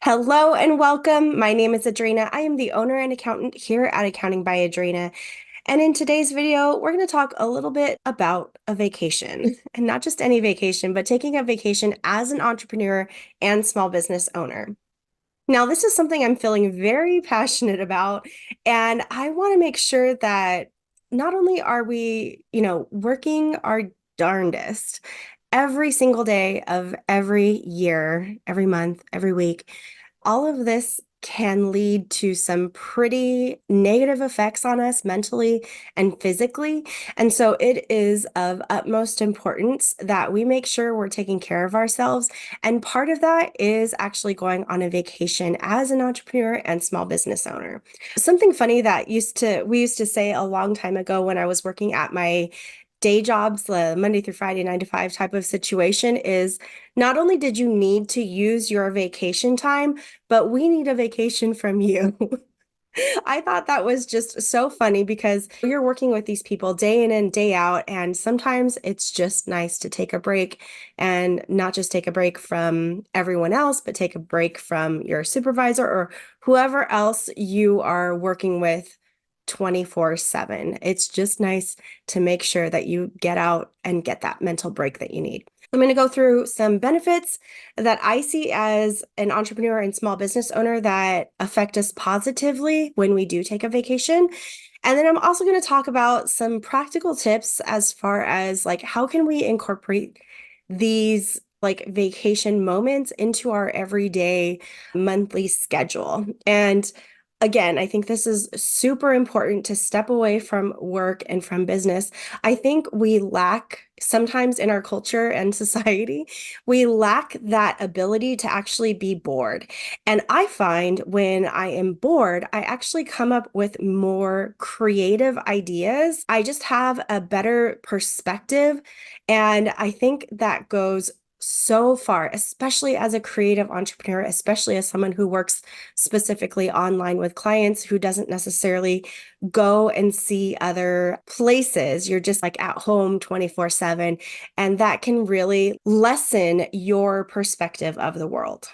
Hello and welcome. My name is Adrena. I am the owner and accountant here at Accounting by Adrena. And in today's video, we're going to talk a little bit about a vacation and not just any vacation, but taking a vacation as an entrepreneur and small business owner. Now, this is something I'm feeling very passionate about, and I want to make sure that not only are we, working our darndest every single day of every year, every month, every week, all of this can lead to some pretty negative effects on us mentally and physically. And so it is of utmost importance that we make sure we're taking care of ourselves. And part of that is actually going on a vacation as an entrepreneur and small business owner. Something funny that we used to say a long time ago when I was working at my day jobs, the Monday through Friday, 9 to 5 type of situation is not only did you need to use your vacation time, but we need a vacation from you. I thought that was just so funny because you're working with these people day in and day out, and sometimes it's just nice to take a break and not just take a break from everyone else, but take a break from your supervisor or whoever else you are working with 24/7. It's just nice to make sure that you get out and get that mental break that you need. I'm going to go through some benefits that I see as an entrepreneur and small business owner that affect us positively when we do take a vacation. And then I'm also going to talk about some practical tips as far as like how can we incorporate these like vacation moments into our everyday monthly schedule. And again, I think this is super important to step away from work and from business. I think we lack sometimes in our culture and society, we lack that ability to actually be bored. And I find when I am bored, I actually come up with more creative ideas. I just have a better perspective. And I think that goes so far, especially as a creative entrepreneur, especially as someone who works specifically online with clients who doesn't necessarily go and see other places. You're just like at home 24/7, and that can really lessen your perspective of the world.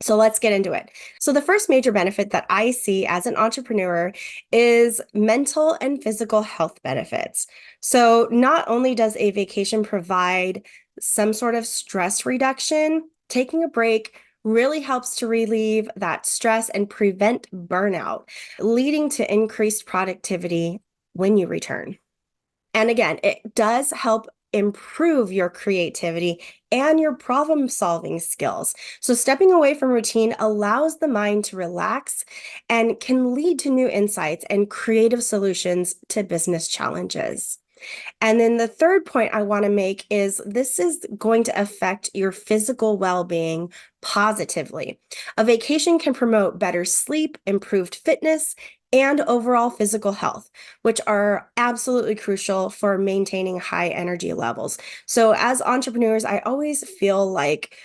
So let's get into it. So the first major benefit that I see as an entrepreneur is mental and physical health benefits. So not only does a vacation provide some sort of stress reduction, taking a break really helps to relieve that stress and prevent burnout, leading to increased productivity when you return. And again, it does help improve your creativity and your problem solving skills. So, stepping away from routine allows the mind to relax and can lead to new insights and creative solutions to business challenges. And then the third point I want to make is this is going to affect your physical well being positively. A vacation can promote better sleep, improved fitness, and overall physical health, which are absolutely crucial for maintaining high energy levels. So, as entrepreneurs, I always feel like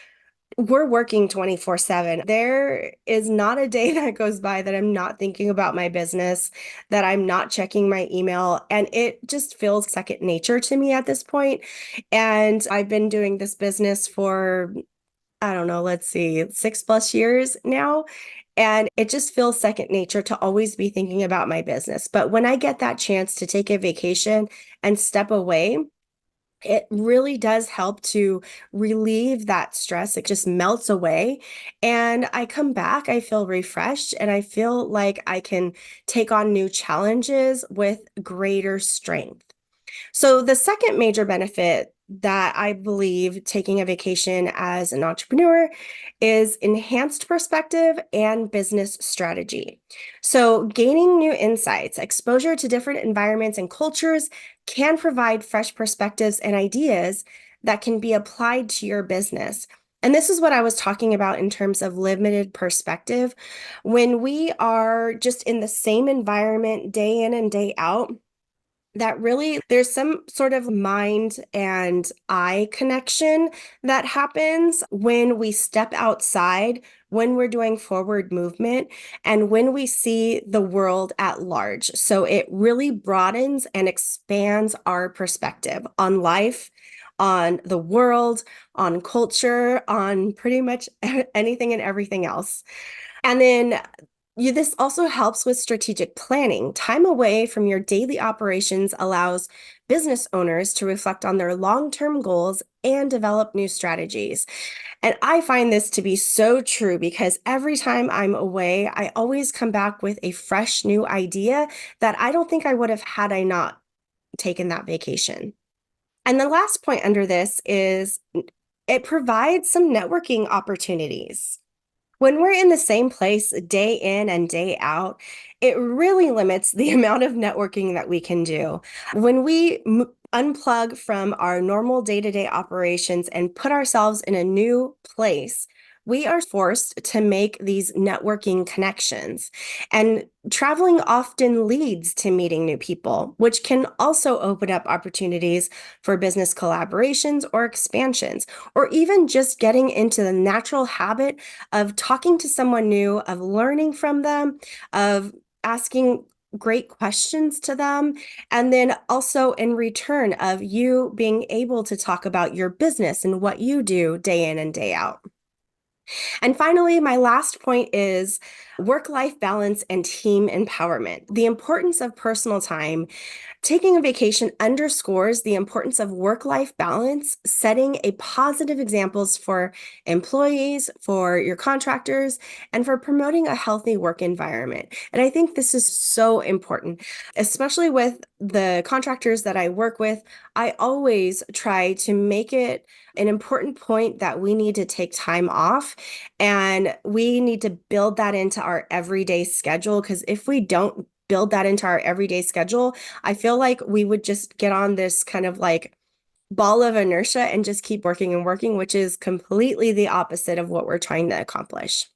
we're working 24/7. There is not a day that goes by that I'm not thinking about my business, that I'm not checking my email, and it just feels second nature to me at this point. And I've been doing this business for, I don't know, let's see, 6+ years now. And it just feels second nature to always be thinking about my business. But when I get that chance to take a vacation and step away, it really does help to relieve that stress. It just melts away. And I come back, I feel refreshed, and I feel like I can take on new challenges with greater strength. So, the second major benefit that I believe taking a vacation as an entrepreneur is enhanced perspective and business strategy. So, gaining new insights, exposure to different environments and cultures can provide fresh perspectives and ideas that can be applied to your business. And this is what I was talking about in terms of limited perspective. When we are just in the same environment day in and day out, that really there's some sort of mind and eye connection that happens when we step outside, when we're doing forward movement, and when we see the world at large. So it really broadens and expands our perspective on life, on the world, on culture, on pretty much anything and everything else. And then this also helps with strategic planning. Time away from your daily operations allows business owners to reflect on their long-term goals and develop new strategies. And I find this to be so true because every time I'm away, I always come back with a fresh new idea that I don't think I would have had I not taken that vacation. And the last point under this is it provides some networking opportunities. When we're in the same place day in and day out, it really limits the amount of networking that we can do. When we unplug from our normal day-to-day operations and put ourselves in a new place, we are forced to make these networking connections. And traveling often leads to meeting new people, which can also open up opportunities for business collaborations or expansions, or even just getting into the natural habit of talking to someone new, of learning from them, of asking great questions to them, and then also in return of you being able to talk about your business and what you do day in and day out. And finally, my last point is work-life balance and team empowerment. The importance of personal time. Taking a vacation underscores the importance of work-life balance, setting a positive examples for employees, for your contractors, and for promoting a healthy work environment. And I think this is so important, especially with the contractors that I work with. I always try to make it an important point that we need to take time off and we need to build that into our everyday schedule. Because if we don't build that into our everyday schedule, I feel like we would just get on this kind of like ball of inertia and just keep working and working, which is completely the opposite of what we're trying to accomplish.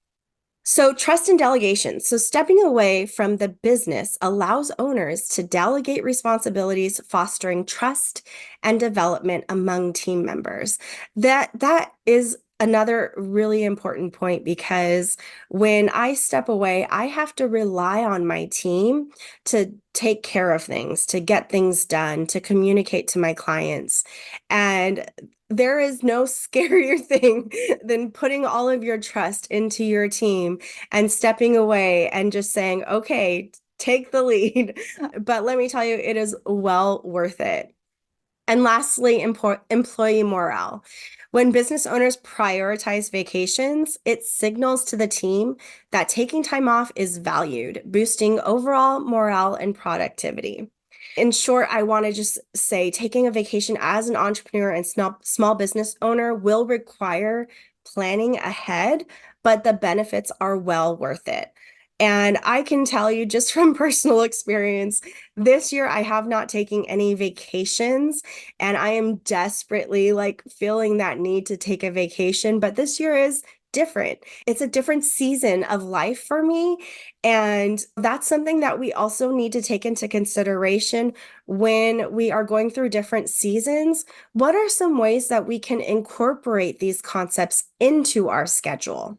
So, trust and delegation. So, stepping away from the business allows owners to delegate responsibilities, fostering trust and development among team members. That is another really important point because when I step away, I have to rely on my team to take care of things, to get things done, to communicate to my clients. And there is no scarier thing than putting all of your trust into your team and stepping away and just saying, okay, take the lead. But let me tell you, it is well worth it. And lastly, employee morale. When business owners prioritize vacations, it signals to the team that taking time off is valued, boosting overall morale and productivity. In short, I want to just say taking a vacation as an entrepreneur and small business owner will require planning ahead, but the benefits are well worth it. And I can tell you just from personal experience, this year I have not taken any vacations and I am desperately like feeling that need to take a vacation, but this year is different. It's a different season of life for me. And that's something that we also need to take into consideration when we are going through different seasons. What are some ways that we can incorporate these concepts into our schedule?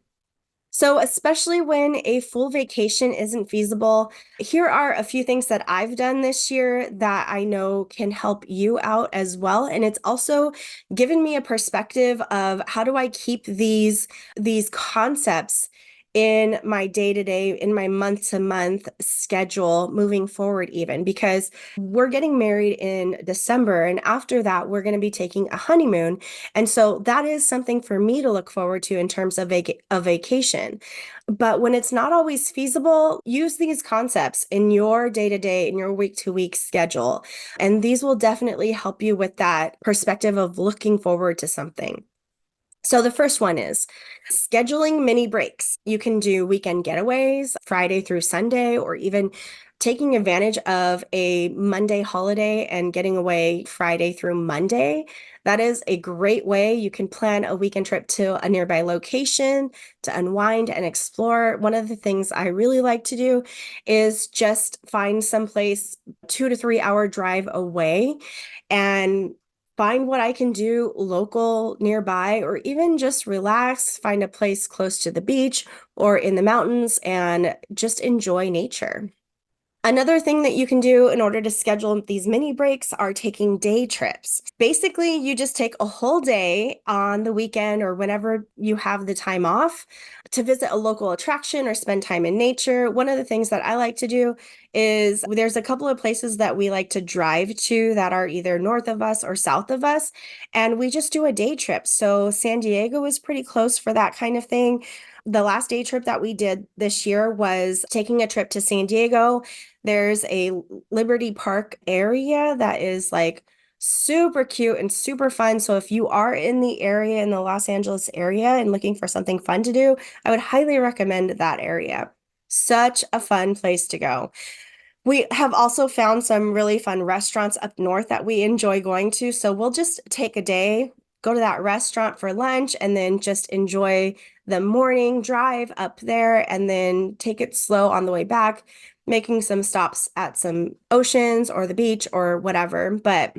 So, especially when a full vacation isn't feasible, here are a few things that I've done this year that I know can help you out as well. And it's also given me a perspective of how do I keep these concepts in my day-to-day, in my month-to-month schedule moving forward, even because we're getting married in December. And after that, we're going to be taking a honeymoon. And so that is something for me to look forward to in terms of a vacation. But when it's not always feasible, use these concepts in your day-to-day, in your week-to-week schedule. And these will definitely help you with that perspective of looking forward to something. So the first one is scheduling mini breaks. You can do weekend getaways, Friday through Sunday, or even taking advantage of a Monday holiday and getting away Friday through Monday. That is a great way. You can plan a weekend trip to a nearby location to unwind and explore. One of the things I really like to do is just find someplace 2 to 3 hour drive away and find what I can do local nearby, or even just relax, find a place close to the beach or in the mountains and just enjoy nature. Another thing that you can do in order to schedule these mini breaks are taking day trips. Basically, you just take a whole day on the weekend or whenever you have the time off to visit a local attraction or spend time in nature. One of the things that I like to do is there's a couple of places that we like to drive to that are either north of us or south of us, and we just do a day trip. So San Diego is pretty close for that kind of thing. The last day trip that we did this year was taking a trip to San Diego. There's a Liberty Park area that is like super cute and super fun. So if you are in the area, in the Los Angeles area, and looking for something fun to do, I would highly recommend that area. Such a fun place to go. We have also found some really fun restaurants up north that we enjoy going to. So we'll just take a day, go to that restaurant for lunch, and then just enjoy the morning drive up there and then take it slow on the way back, making some stops at some oceans or the beach or whatever. But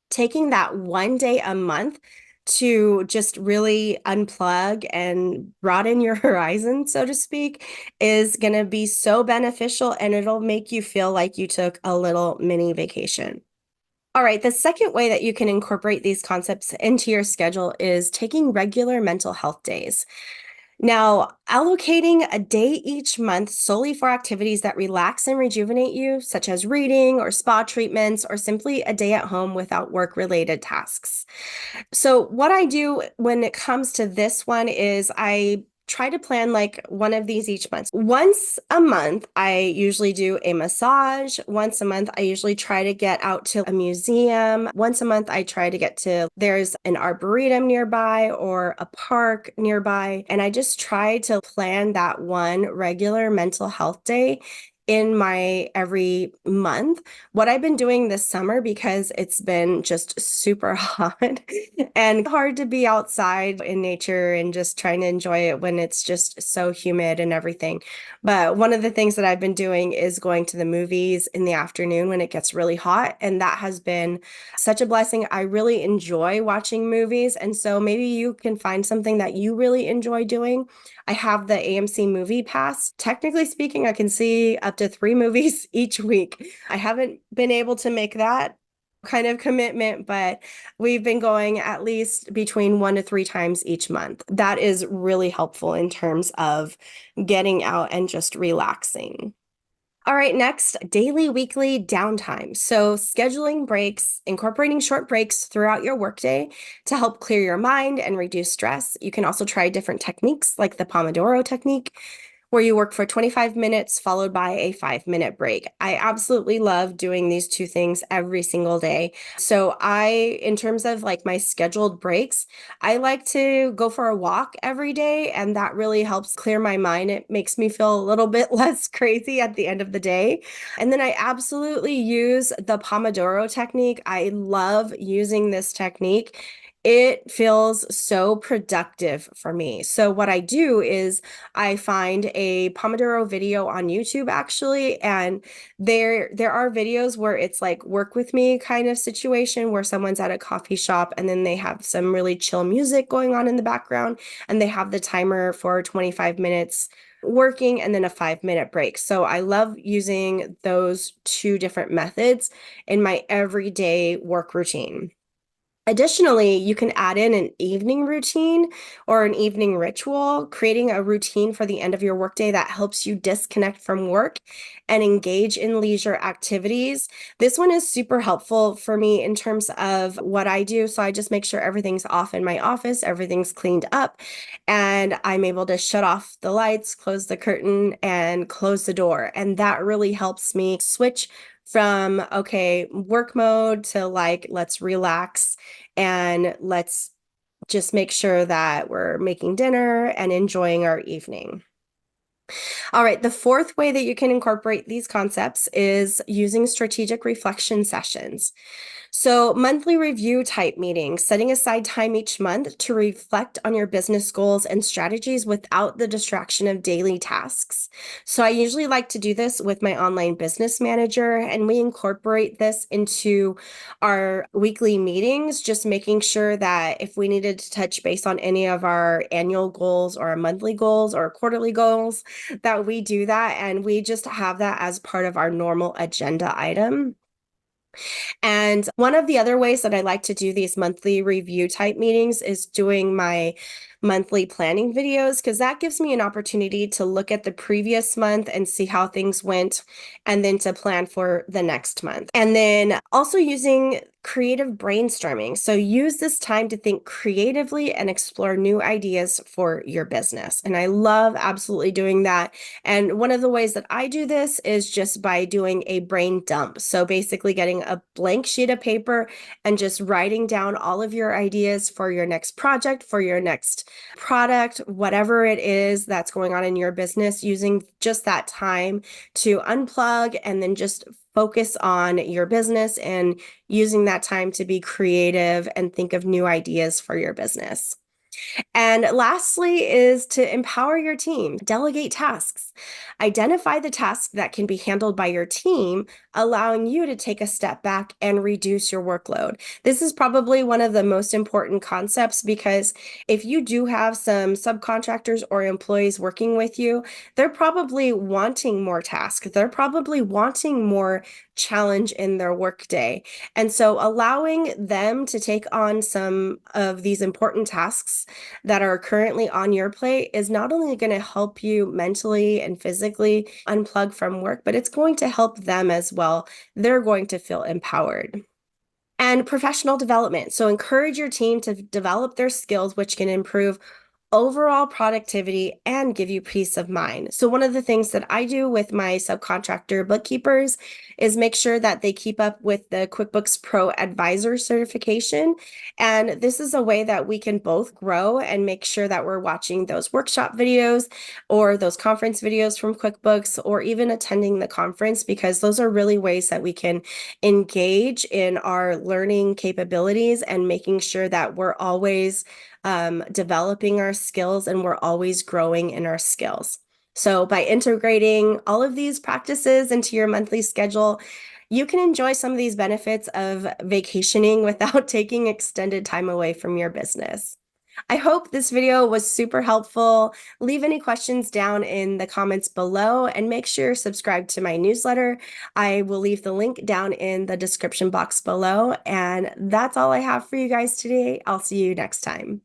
taking that one day a month to just really unplug and broaden your horizon, so to speak, is going to be so beneficial and it'll make you feel like you took a little mini vacation. All right, the second way that you can incorporate these concepts into your schedule is taking regular mental health days. Now, allocating a day each month solely for activities that relax and rejuvenate you, such as reading or spa treatments, or simply a day at home without work-related tasks. So what I do when it comes to this one is I try to plan like one of these each month. Once a month, I usually do a massage. Once a month, I usually try to get out to a museum. Once a month, I try to get to, there's an arboretum nearby or a park nearby. And I just try to plan that one regular mental health day in my every month. What I've been doing this summer, because it's been just super hot and hard to be outside in nature and just trying to enjoy it when it's just so humid and everything. But one of the things that I've been doing is going to the movies in the afternoon when it gets really hot. And that has been such a blessing. I really enjoy watching movies. And so maybe you can find something that you really enjoy doing. I have the AMC Movie Pass. Technically speaking, I can see up to 3 movies each week. I haven't been able to make that kind of commitment, but we've been going at least between 1 to 3 times each month. That is really helpful in terms of getting out and just relaxing. All right, next, daily, weekly downtime. So scheduling breaks, incorporating short breaks throughout your workday to help clear your mind and reduce stress. You can also try different techniques like the Pomodoro technique, where you work for 25 minutes followed by a 5-minute break. I absolutely love doing these two things every single day. So in terms of like my scheduled breaks, I like to go for a walk every day, and that really helps clear my mind. It makes me feel a little bit less crazy at the end of the day. And then I absolutely use the Pomodoro technique. I love using this technique. It feels so productive for me. So what I do is I find a Pomodoro video on YouTube actually, and there are videos where it's like work with me kind of situation where someone's at a coffee shop and then they have some really chill music going on in the background and they have the timer for 25 minutes working and then a 5-minute break. So I love using those two different methods in my everyday work routine. Additionally, you can add in an evening routine or an evening ritual, creating a routine for the end of your workday that helps you disconnect from work and engage in leisure activities. This one is super helpful for me in terms of what I do. So I just make sure everything's off in my office, everything's cleaned up, and I'm able to shut off the lights, close the curtain, and close the door. And that really helps me switch from, okay, work mode to like, let's relax and let's just make sure that we're making dinner and enjoying our evening. All right, the fourth way that you can incorporate these concepts is using strategic reflection sessions. So, monthly review type meetings, setting aside time each month to reflect on your business goals and strategies without the distraction of daily tasks. So, I usually like to do this with my online business manager, and we incorporate this into our weekly meetings, just making sure that if we needed to touch base on any of our annual goals or our monthly goals or quarterly goals, that we do that. And we just have that as part of our normal agenda item. And one of the other ways that I like to do these monthly review type meetings is doing my monthly planning videos, because that gives me an opportunity to look at the previous month and see how things went, and then to plan for the next month. And then also using creative brainstorming. So use this time to think creatively and explore new ideas for your business. And I love absolutely doing that. And one of the ways that I do this is just by doing a brain dump. So basically getting a blank sheet of paper and just writing down all of your ideas for your next project, for your next product, whatever it is that's going on in your business, using just that time to unplug and then just focus on your business and using that time to be creative and think of new ideas for your business. And lastly is to empower your team, delegate tasks. Identify the tasks that can be handled by your team, allowing you to take a step back and reduce your workload. This is probably one of the most important concepts, because if you do have some subcontractors or employees working with you, they're probably wanting more tasks. They're probably wanting more challenge in their workday. And so allowing them to take on some of these important tasks that are currently on your plate is not only going to help you mentally and physically unplug from work, but it's going to help them as well. They're going to feel empowered. And professional development. So encourage your team to develop their skills, which can improve overall productivity and give you peace of mind. So one of the things that I do with my subcontractor bookkeepers is make sure that they keep up with the QuickBooks Pro Advisor certification. And this is a way that we can both grow and make sure that we're watching those workshop videos or those conference videos from QuickBooks, or even attending the conference, because those are really ways that we can engage in our learning capabilities and making sure that we're always developing our skills and we're always growing in our skills. So by integrating all of these practices into your monthly schedule, you can enjoy some of these benefits of vacationing without taking extended time away from your business. I hope this video was super helpful. Leave any questions down in the comments below, and make sure you're subscribed to my newsletter. I will leave the link down in the description box below. And that's all I have for you guys today. I'll see you next time.